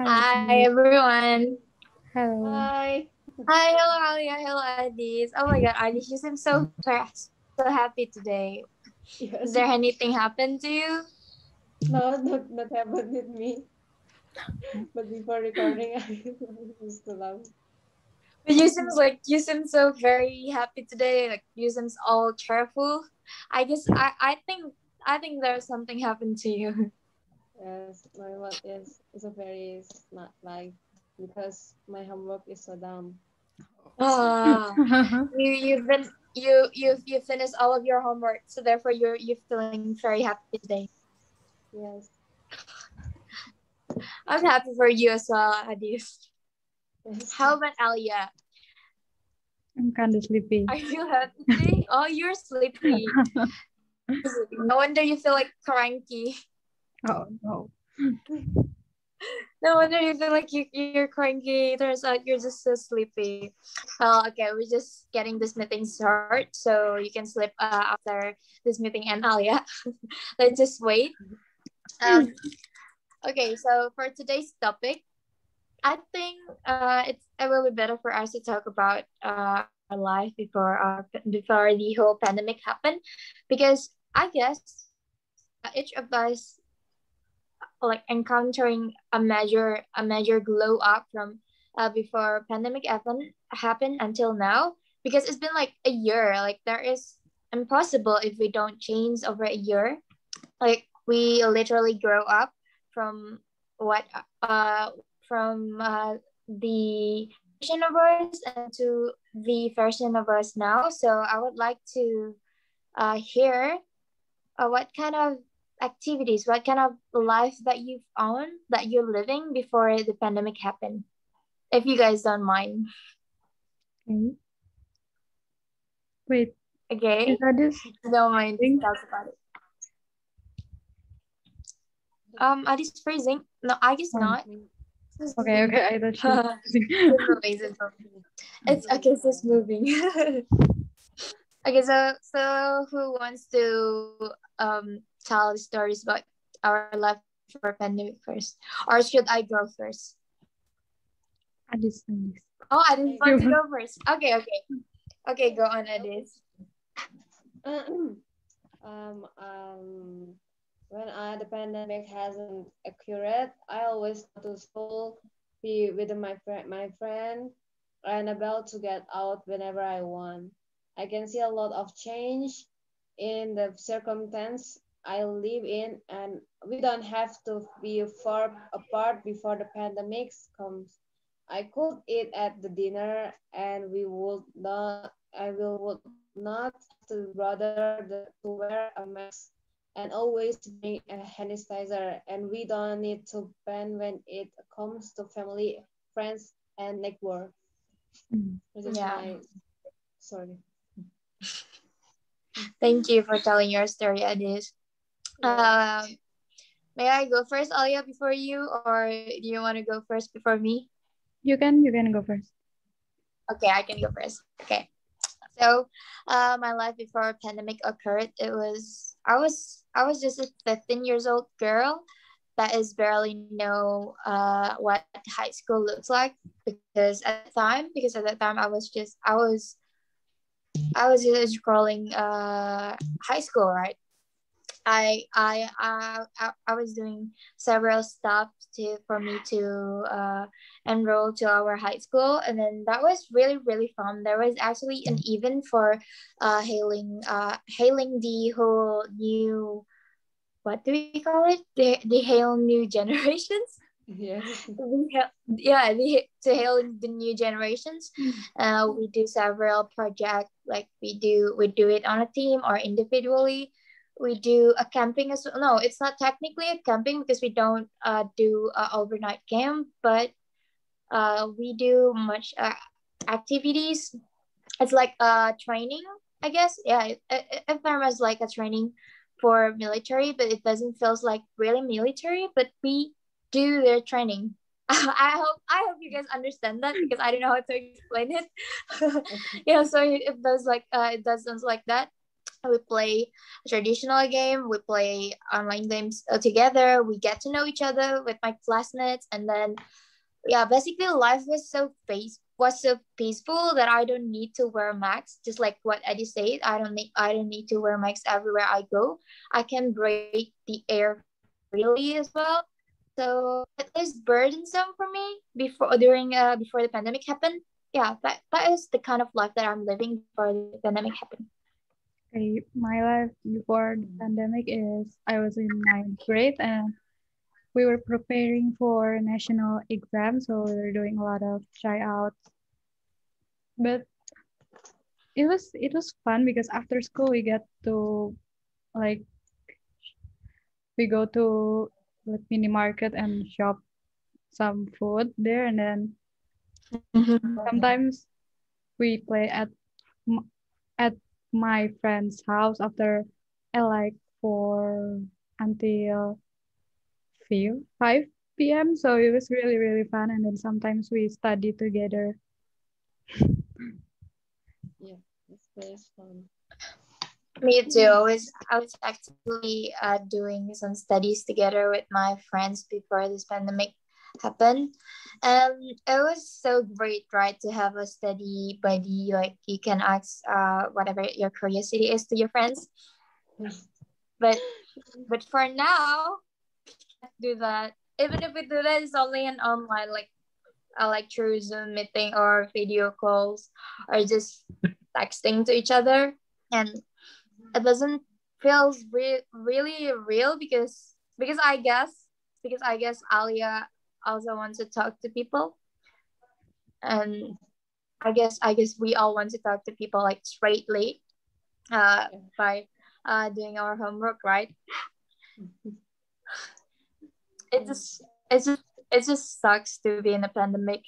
Hi everyone. Hello. Hi. Hi, hello Alya, hello Adis. Oh my god, Adis, you seem so happy today. Is Yes. there anything happened to you? No, not happened with me. But before recording, I used to laugh. But you seem so very happy today. Like you seems all cheerful. I guess I think there's something happened to you. Yes, my what is a very smart life because my homework is so dumb. Ah, you've been you finished all of your homework, so therefore you're feeling very happy today. Yes. I'm happy for you as well, Adis. Yes. How about Alia? I'm kind of sleepy. Are you happy today? Oh, you're sleepy. No wonder you feel like cranky. Oh no. No wonder you feel like you're cranky. Turns out you're just so sleepy. Well, okay, we're just getting this meeting started, so you can sleep after this meeting and Alia. Let's just wait. Um, okay, so for today's topic, I think it will be better for us to talk about our life before the whole pandemic happened, because I guess each of us like encountering a major glow up from before pandemic happened until now, because it's been like a year. Like there is impossible if we don't change over a year. Like we literally grow up from what from the version of us into the version of us now. So I would like to hear what kind of activities, what kind of life that you've owned, that you're living before the pandemic happened, if you guys don't mind. Okay. Wait, Okay, is that this don't mind to thing? talk about it. Adis freezing? No, I guess Oh, not. okay, okay. I thought she was It's moving, it's moving. It's okay, it's just moving. Okay, so who wants to tell the stories about our life before pandemic first, or should I go first? Adis. Oh, I didn't want to You. go first. Okay, go on, Adis. um, when the pandemic hasn't occurred, I always go to school, be with my friend, and about to get out whenever I want. I can see a lot of change in the circumstance I live in, and we don't have to be far apart before the pandemic comes. I could eat at the dinner, and we would not. I will would not have to bother to wear a mask and always bring a hand sanitizer. And we don't need to ban when it comes to family, friends, and network. This is Yeah, my sorry. thank you for telling your story, Adis. Yeah. May I go first, Alya, before you, or do you want to go first before me? You can go first. Okay, I can go first. Okay. So, my life before pandemic occurred, I was just a 15 years old girl that is barely know what high school looks like, because at that time I was just scrolling high school, right? I was doing several steps for me to enroll to our high school, and then that was really really fun. There was actually an event for hailing the whole new, what do we call it, the hail new generations. Yes. To hail the new generations. We do several projects, like we do it on a team or individually. We do a camping as well. No, it's not technically a camping because we don't do overnight camp, but we do much activities. It's like training, I guess. Yeah, it was like a training for military, but it doesn't feels like really military. But we do their training. I hope you guys understand that, because I don't know how to explain it. Okay. Yeah, so it does like it does sounds like that. We play a traditional game. We play online games together. We get to know each other with my classmates, and then yeah, basically life was so peaceful that I don't need to wear mask. Just like what Eddie said, I don't need to wear mask everywhere I go. I can breathe the air freely as well. So it is burdensome for me before the pandemic happened. Yeah, that is the kind of life that I'm living before the pandemic happened. Okay, my life before the pandemic is I was in ninth grade and we were preparing for national exam, so we were doing a lot of tryouts. But it was fun because after school we get to like we go to like mini market and shop some food there, and then sometimes we play at my friend's house after like for until 5 p.m. So it was really really fun, and then sometimes we study together. Yeah, it's very fun. Me too. I was actively doing some studies together with my friends before this pandemic happened. It was so great, right, to have a study buddy. Like you can ask whatever your curiosity is to your friends. But for now, can't do that. Even if we do that, it's only an online, like through Zoom meeting or video calls, or just texting to each other, and it doesn't feel really real because I guess Alya also wants to talk to people, and I guess we all want to talk to people like straightly by doing our homework, right? It just it just sucks to be in a pandemic.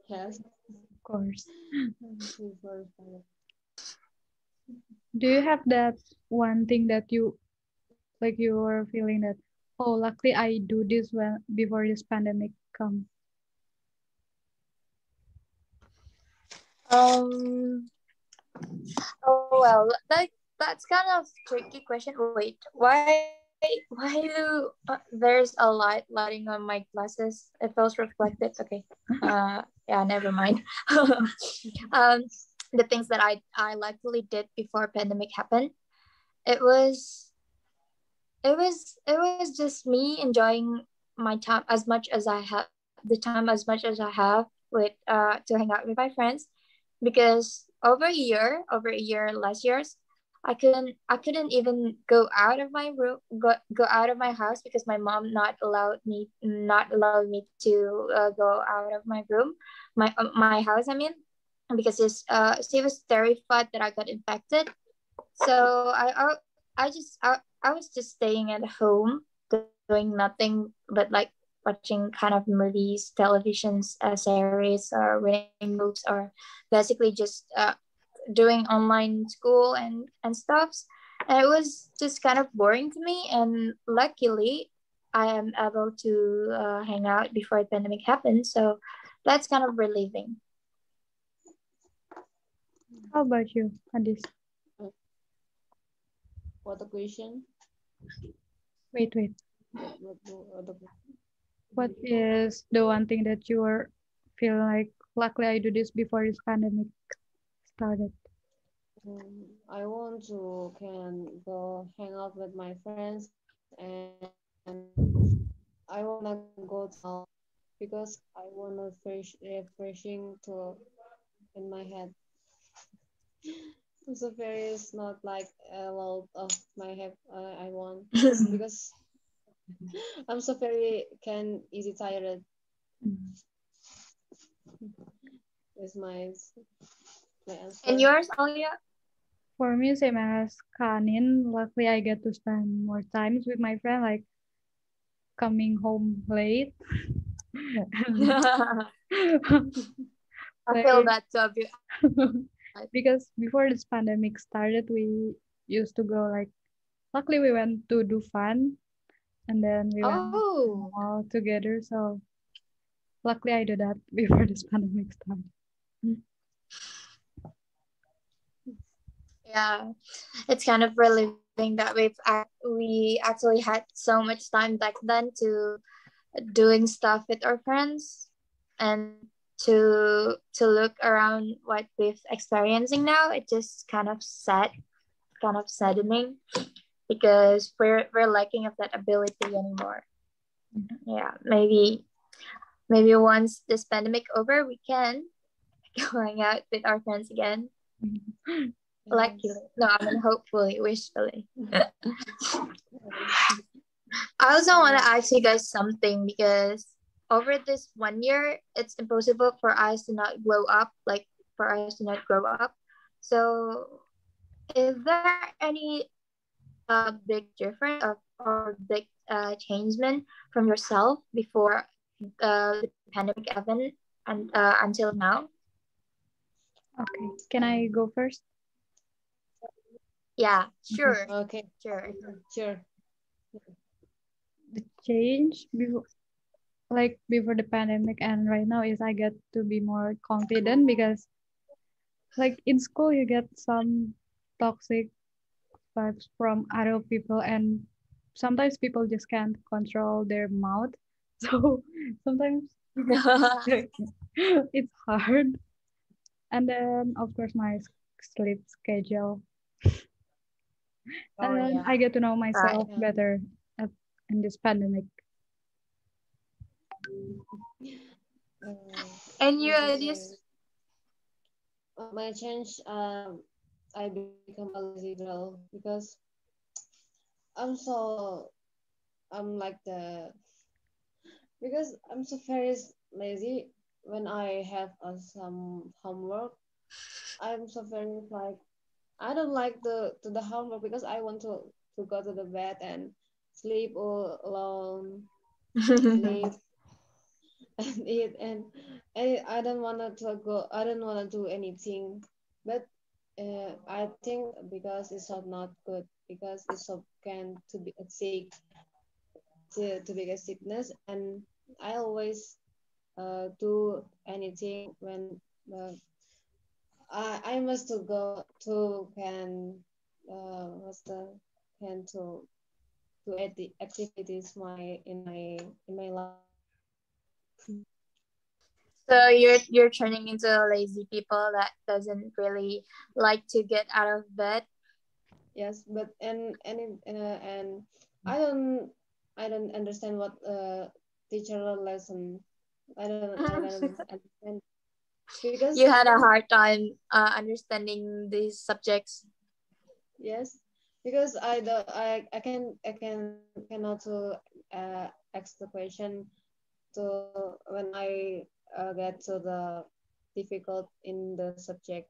Yes. Of course. It's very fun. Do you have that one thing that you were feeling that, oh, luckily I do this when before this pandemic comes? Um. Oh well, that's kind of tricky question. Wait, why do there's a lighting on my glasses? It feels reflective. Okay. Yeah, never mind. um, the things that I luckily did before pandemic happened. It was it was just me enjoying my time as much as I have with to hang out with my friends, because over a year last years, I couldn't even go out of my room go out of my house because my mom not allowed me to go out of my room, my house, I mean, because she was terrified that I got infected. So I was just staying at home doing nothing but like watching kind of movies, televisions, series, or reading books, or basically just doing online school and stuffs. And it was just kind of boring to me. And luckily, I am able to hang out before the pandemic happened. So that's kind of relieving. How about you, Adis? What the question? Wait. What the What is the one thing that you were feel like, luckily I do this before this pandemic started? I want to can go hang out with my friends, and I wanna go to now because I wanna refreshing to in my head. So very is not like a lot of my head I want because I'm so very can easy tired Mm. is my And answer. yours, Alia? For me, same as Kanin, luckily I get to spend more times with my friend, like coming home late. And I feel like that too. because before this pandemic started, we used to go like, luckily we went to do fun, and then we went Oh, all together. So luckily I did that before this pandemic started. Yeah, it's kind of relieving that we actually had so much time back then to doing stuff with our friends and to look around what we've experiencing now. It just kind of saddening because we're lacking of that ability anymore. Yeah, maybe once this pandemic over, we can going out with our friends again. Luckily, no, I mean hopefully, wishfully. I also want to ask you guys something because over this 1 year, it's impossible for us to not grow up, like for us to not grow up. So, is there any big difference or big changement from yourself before the pandemic event and until now? Okay, can I go first? Yeah, Okay. sure, Okay, sure. sure. The change before, like before the pandemic and right now, is I get to be more confident because like in school you get some toxic vibes from other people, and sometimes people just can't control their mouth. So sometimes it's hard. And then of course my sleep schedule. And Oh then yeah, I get to know right. myself better at, in this pandemic. And you, This is this my change. I become a lazy girl because I'm like the because I'm so very lazy when I have some homework. I'm so very like I don't like the homework because I want to go to the bed and sleep all alone, sleep and eat and I don't wanna to go. I don't wanna do anything, but I think because it's not good because it's so can to be sick to be a sickness and I always do anything when I must to go to can what's the can to activities in my life. so you're turning into a lazy people that doesn't really like to get out of bed. Yes, but and I don't understand what teacher lesson. I don't understand because You had a hard time understanding these subjects. yes because I cannot to ask the question to when I get to the difficult in the subject.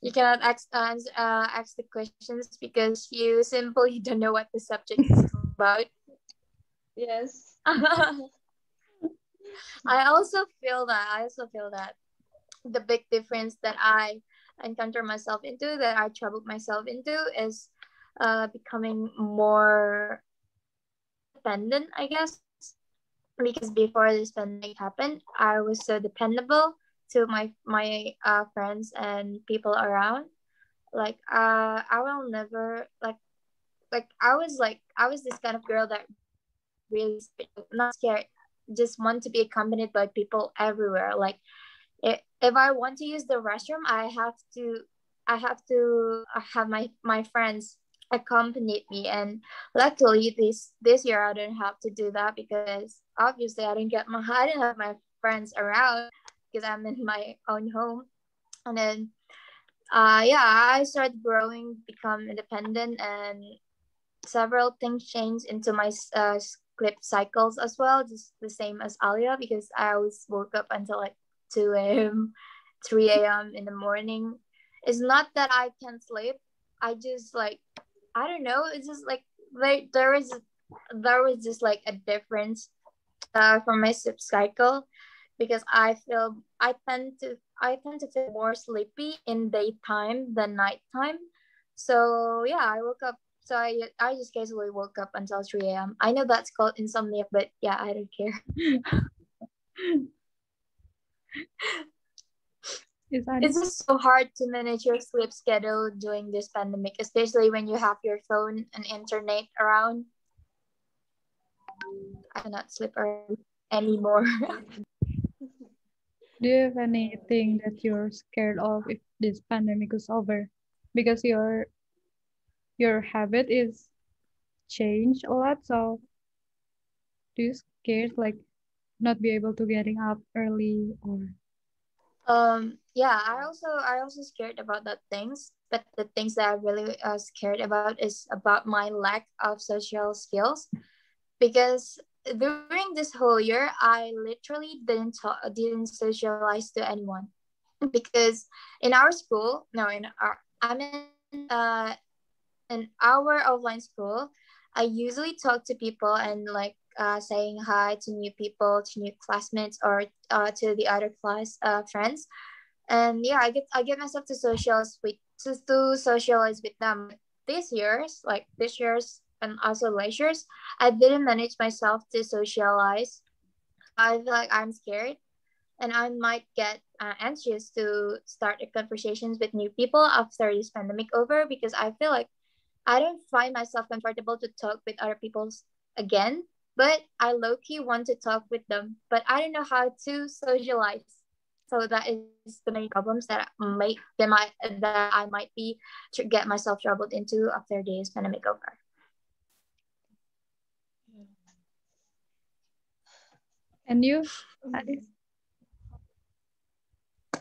You cannot ask the questions because you simply don't know what the subject is about. Yes. I also feel that. The big difference that I encounter myself into, that I troubled myself into, is becoming more independent, I guess. Because before this pandemic happened, I was so dependable to my friends and people around. Like I will never like I was this kind of girl that really scared, not scared, just want to be accompanied by people everywhere. Like if I want to use the restroom, I have to have my friends accompanied me. And luckily this year I didn't have to do that because obviously I didn't have my friends around because I'm in my own home. And then yeah, I started growing, become independent, and several things changed into my sleep cycles as well, just the same as Alya, because I always woke up until like 2 a.m., 3 a.m. in the morning. It's not that I can't sleep. I just like, I don't know. It's just like there was just like a difference from my sleep cycle because I tend to feel more sleepy in daytime than nighttime. So yeah, I woke up. So I just casually woke up until 3 a.m. I know that's called insomnia, but yeah, I don't care. Is It's just so hard to manage your sleep schedule during this pandemic, especially when you have your phone and internet around. I cannot sleep early anymore. Do you have anything Okay. that you're scared of if this pandemic is over? Because your habit is changed a lot, so do you scared like not be able to getting up early or Yeah, I also scared about that things, but the things that I really scared about is about my lack of social skills, because during this whole year I literally didn't socialize to anyone, because in our school, no, in our I mean in our offline school, I usually talk to people and like saying hi to new people, to new classmates, or to the other class friends. And yeah, I get myself to socialize with them. This year's and also last year's, I didn't manage myself to socialize. I feel like I'm scared, and I might get anxious to start a conversations with new people after this pandemic over, because I feel like I don't find myself comfortable to talk with other people again, but I low key want to talk with them, but I don't know how to socialize. So that is the main problems that I might get myself troubled into after this pandemic over. and you Adis,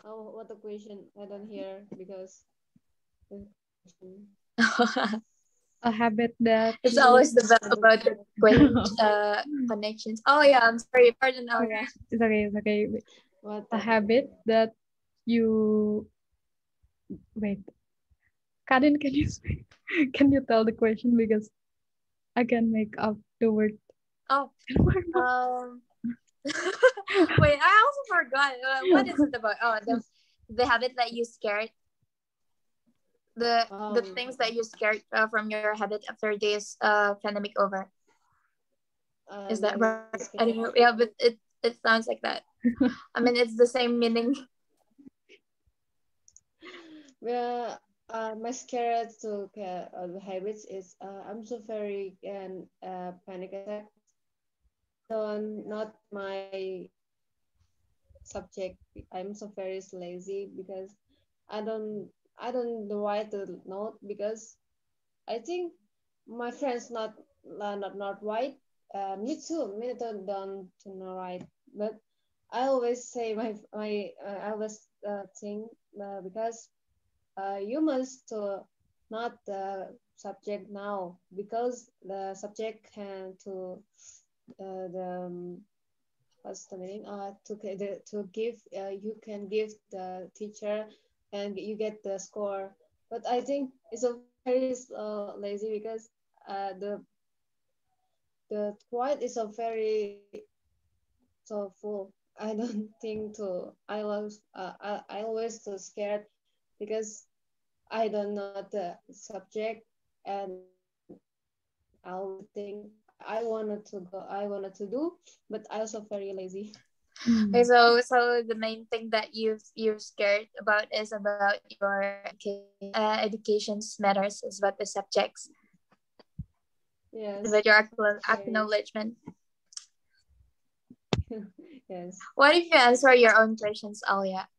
Oh, what a question! I don't hear because the question. a habit that It's you always about the connections. Oh yeah, I'm sorry. Pardon, Alya. it's okay. What A the habit that you wait. Kadin, can you speak? Can you tell the question because I can make up the word. Oh, um, wait, I also forgot. What is it about? Oh, the habit that you scared, the um things that you scared from your habit after this pandemic over. Is that the right? I don't know. scared. Yeah, but it sounds like that. I mean, it's the same meaning. Well, my scared to the habits is I'm so very and panic attack. Not my subject. I'm so very lazy because I don't I don't write the note because I think my friends not white. Me too. Me too don't to know right. But I always say I always think because you must not the subject now because the subject can to the what's the meaning to give you can give the teacher and you get the score. But I think it's a very lazy because the quiet is a very so full. I don't think to I always so scared because I don't know the subject and I always think I wanted to go I wanted to do, but I also very lazy. Okay, Mm. so the main thing that you're scared about is about your education's matters, is about the subjects, Yes, about your very acknowledgement. yes. What if you answer your own questions, Alia?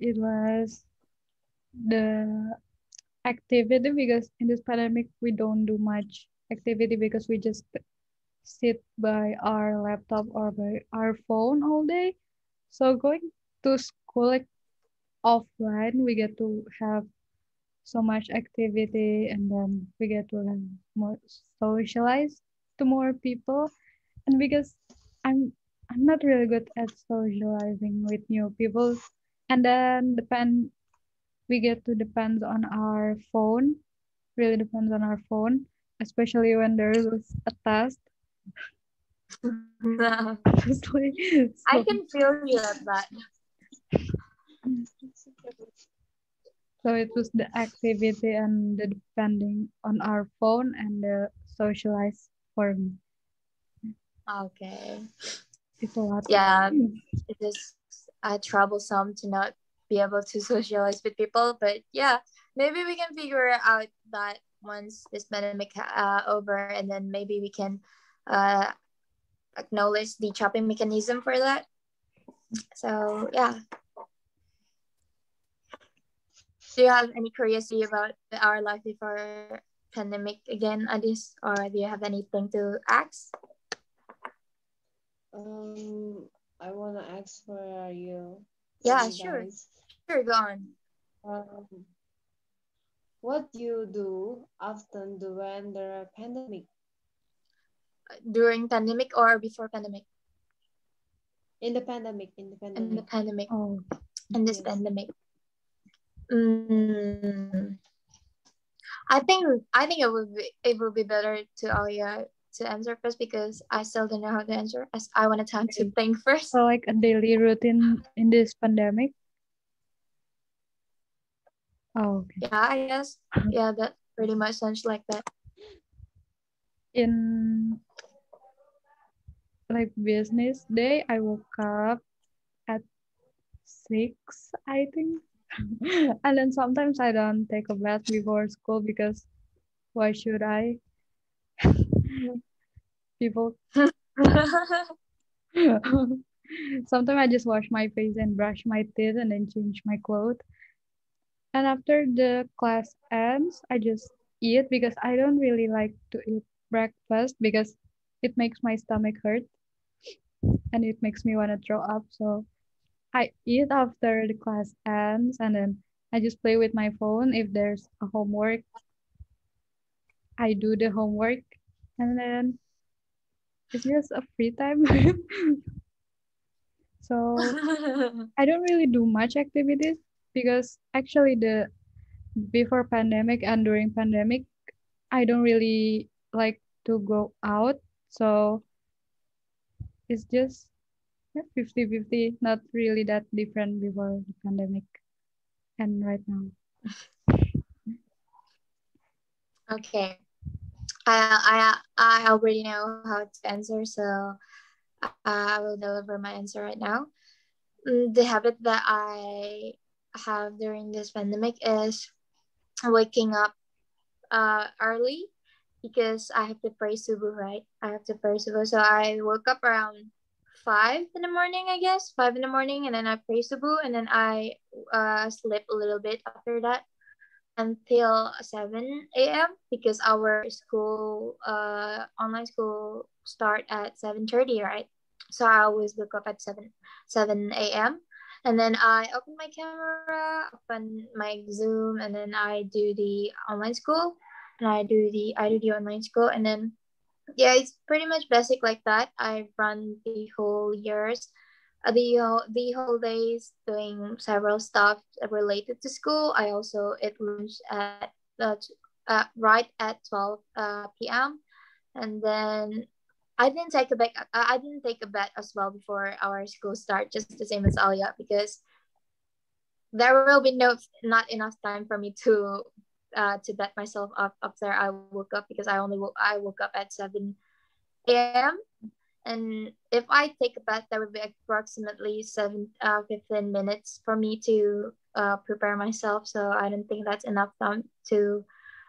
It was the activity because in this pandemic we don't do much activity because we just sit by our laptop or by our phone all day. So going to school like offline, we get to have so much activity and then we get to have more socialize to more people. And because I'm I'm not really good at socializing with new people, and then we get to depend on our phone, really depends on our phone, especially when there's a test. Honestly, I so can feel you at that. so it was the activity and the depending on our phone and the socialize for me. Okay. It's a lot. Yeah, it is. troublesome to not be able to socialize with people. But yeah, maybe we can figure out that once this pandemic over, and then maybe we can uh, acknowledge the chopping mechanism for that. So yeah, do you have any curiosity about our life before pandemic again, Adis, or do you have anything to ask? I wanna ask for Yeah, you sure, guys. sure, go on. Um, what you do often do when there are pandemic? During pandemic or before pandemic? In the pandemic, in the In the pandemic. pandemic, Oh, in this Yes. pandemic. Mm, I think it will be better to Alia to answer first because I still don't know how to answer as I wanted time to okay. think first. So like a daily routine in this pandemic. Oh, okay. Yeah, I guess. Yeah, that pretty much sounds like that. In like business day, I woke up at 6, I think. And then sometimes I don't take a bath before school because why should I? People. Sometimes I just wash my face and brush my teeth and then change my clothes. And after the class ends, I just eat because I don't really like to eat breakfast because it makes my stomach hurt and it makes me want to throw up. So I eat after the class ends and then I just play with my phone. If there's a homework, I do the homework and then it's just a free time. So I don't really do much activities because actually the before pandemic and during pandemic I don't really like to go out. So it's just 50-50, not really that different before the pandemic and right now. Okay. I already know how to answer, so I will deliver my answer right now. The habit that I have during this pandemic is waking up early because I have to pray subuh, right? I have to pray subuh. So I woke up around 5 in the morning, I guess, 5 in the morning, and then I pray subuh, and then I sleep a little bit after that until 7 a.m. because our school, online school, start at 7:30, right? So I always wake up at 7 a.m. And then I open my camera, open my Zoom, and then I do the online school, and I do the online school, and then yeah, it's pretty much basic like that. I run the whole years, the whole days doing several stuff related to school. I also eat lunch at right at 12 p.m. and then I didn't take a bath as well before our school start, just the same as Alia, because there will be not enough time for me to bath myself up after I woke up because I woke up at 7 a.m. And if I take a bath, that would be approximately 15 minutes for me to prepare myself. So I don't think that's enough time to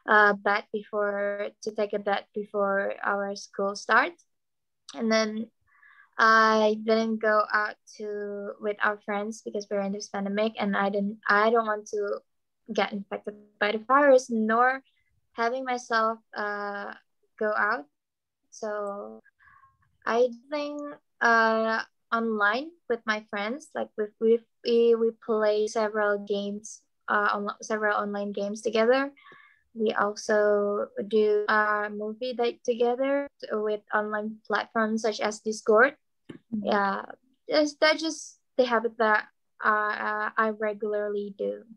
take a bath before our school starts. And then I didn't go out to with our friends because we're in this pandemic, and I don't want to get infected by the virus, nor having myself go out. So I do thing online with my friends. Like we play several games, several online games together. We also do a movie date together with online platforms such as Discord. Mm. Yeah, that's just the habit that I regularly do.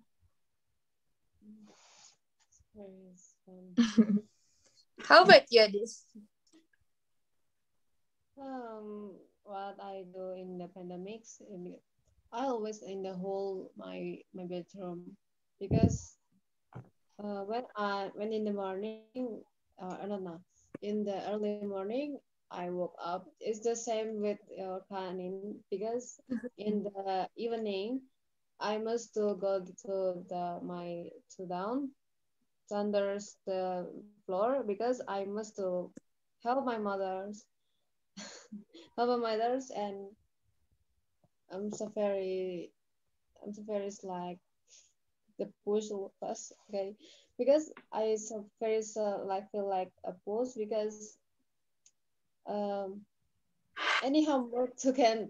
Experience. How about you, this? What I do in the pandemics, I always in the whole my bedroom because when in the morning, I don't know, in the early morning, I woke up. It's the same with your Kanin because in the evening I must to go to the my to down to under the floor because I must to help my mothers help my mothers, and I'm so very like the push was okay because I so very like feel like a push because um any homework to can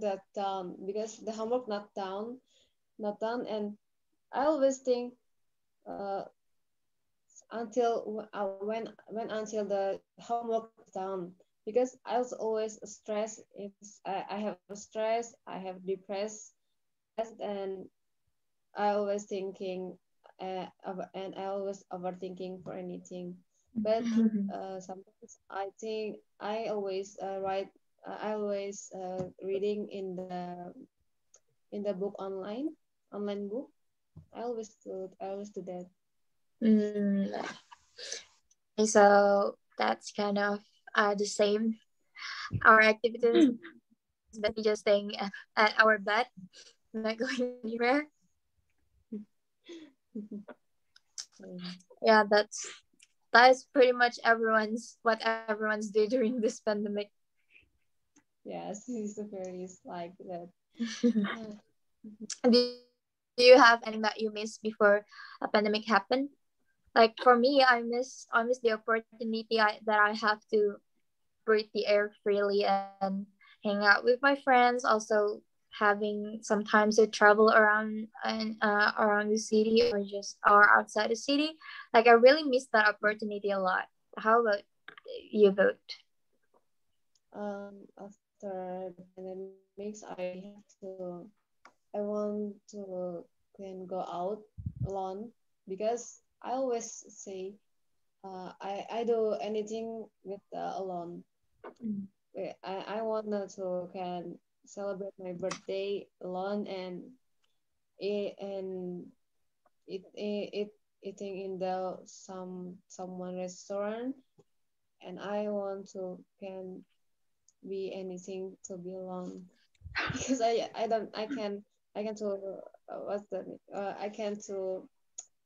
that done because the homework not done, and I always think uh when until the homework is done because I was always stressed if I have stress, I have depressed, and I always thinking and I always overthinking for anything. But sometimes I think I always write. I always reading in the book online book. I always do that. Mm, so that's kind of the same. Our activities basically just staying at our bed, not going anywhere. Yeah, that is pretty much everyone's do during this pandemic. Yes, it's very like that. Do you have anything that you missed before a pandemic happened? Like for me, I miss the opportunity that I have to breathe the air freely and hang out with my friends. Also having some time to travel around and around the city or outside the city. Like I really miss that opportunity a lot. How about you, vote? After the pandemics, I want to can go out alone because I always say I do anything with alone. I want to can celebrate my birthday alone and eat and eat eating in the someone restaurant, and I want to can be anything to be alone because I can to what's that I can to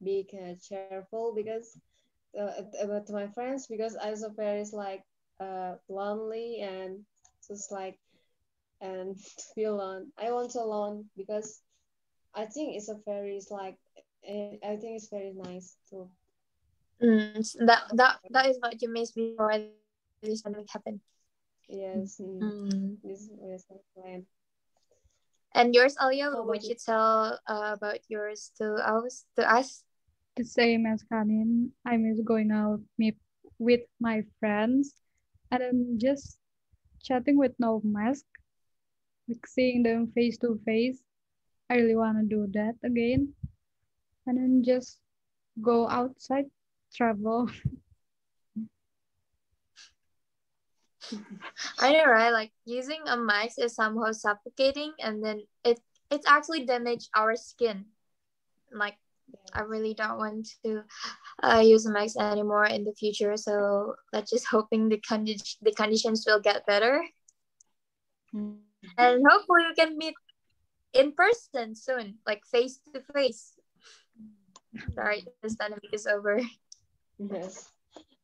be kind of cheerful because to my friends because I also very like lonely and just like and to be alone. I want to alone because I think it's a very it's like I think it's very nice to So that is what you missed before this pandemic happened. yes this was my plan. And yours, Alya, How would about you you? tell about yours to us? The same as Kanin. I miss going out with my friends and then just chatting with no mask, like seeing them face to face. I really want to do that again. And then just go outside, travel. I know, right? Like using a mask is somehow suffocating, and then it actually damage our skin. Like I Yes. really don't want to use a mask anymore in the future. So let's just hoping the conditions will get better, and hopefully we can meet in person soon, like face to face. Right, this pandemic is over. Yes.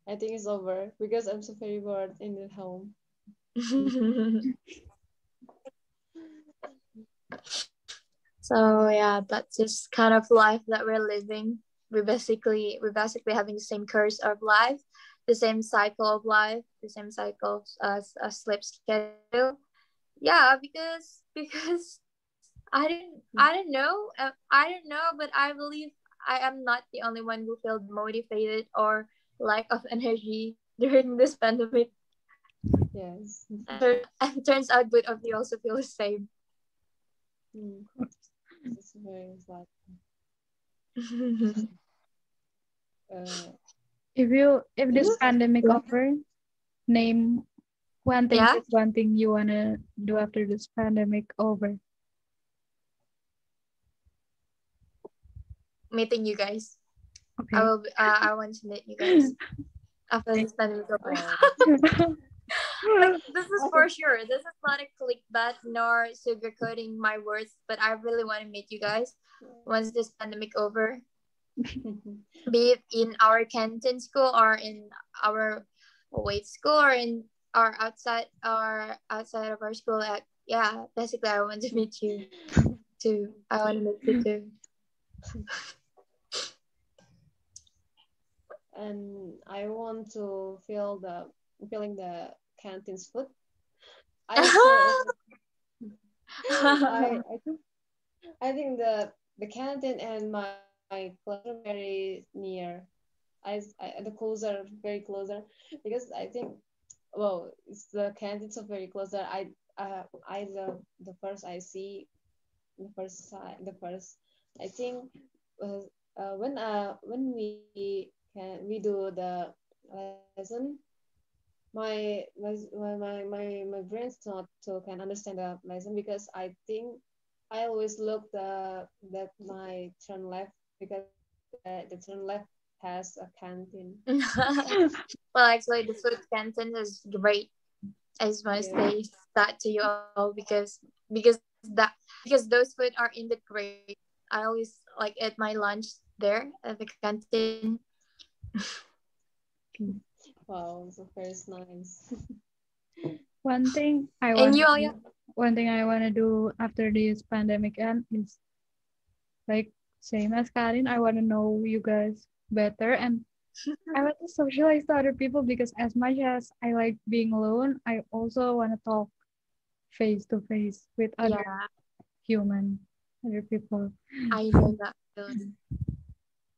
I think it's over because I'm so very bored in the home. So yeah, that's just kind of life that we're living. We're basically having the same curse of life, the same cycle of life, the same cycle as a sleep schedule. Yeah, because I don't know, but I believe I am not the only one who felt motivated or lack of energy during this pandemic. Yes. And turns out both of you also feel the same. Mm. It's very like uh If this it's pandemic over, name Yeah, one thing you wanna do after this pandemic over. meeting you guys. I Okay. will. I want to meet you guys after this pandemic over. oh Like, this is for sure. This is not a clickbait nor sugarcoating my words, but I really want to meet you guys once this pandemic over. Be it in our canteen school or in our weight school or in our outside of our school. Yeah, basically, I want to meet you too. I want to meet you too. And I want to feeling the canteen's food. I so I think the canteen and my class are very near. The closer, very closer, because I think, well, it's the canteens are very closer. I the first I see the first I think when we do the lesson, my brain's not to can understand the lesson, because I think I always look that my turn left, because the turn left has a canteen. Well, actually, the food canteen is great. I just want to Yeah. say that to you all because those food are indeed great. I always like eat my lunch there at the canteen. Wow, so first nice. One thing I And want you, to Alya? do, one thing I want to do after this pandemic end is like same as Karin. I want to know you guys better, and I want to socialize to other people because as much as I like being alone, I also want to talk face to face with other Yeah, human, other people. I know that feeling.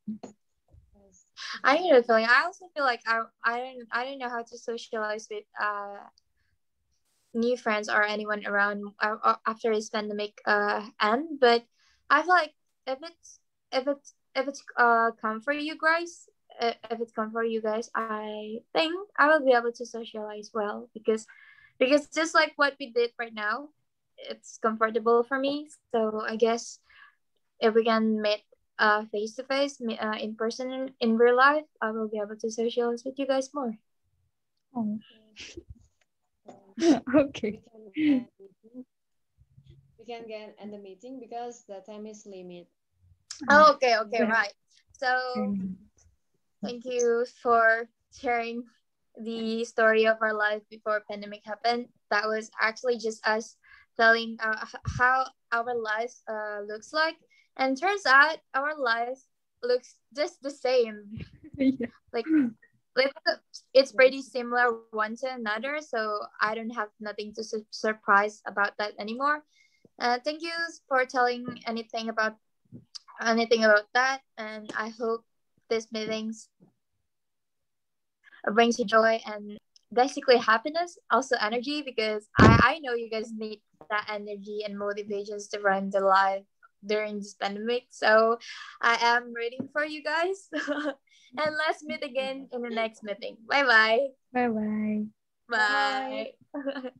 Yes. I know the feeling. I also feel like I don't know how to socialize with new friends or anyone around after this pandemic end. But I feel like if it's if it's come for you guys, if it's come for you guys, I think I will be able to socialize well because just like what we did right now, it's comfortable for me. So I guess if we can meet face to face, in person in real life, I will be able to socialize with you guys more. Oh, So okay. we can get end the meeting because the time is limit. Oh, okay, Yeah. right. So thank you for sharing the story of our life before pandemic happened. That was actually just us telling how our lives looks like, and turns out our lives looks just the same. Yeah. Like it's pretty Yes. similar one to another. So I don't have nothing to surprise about that anymore. Thank you for telling anything about that, and I hope this meetings brings you joy and basically happiness, also energy, because I know you guys need that energy and motivations to run the life during this pandemic. So I am rooting for you guys. And let's meet again in the next meeting. Bye bye. Bye bye. Bye. Bye.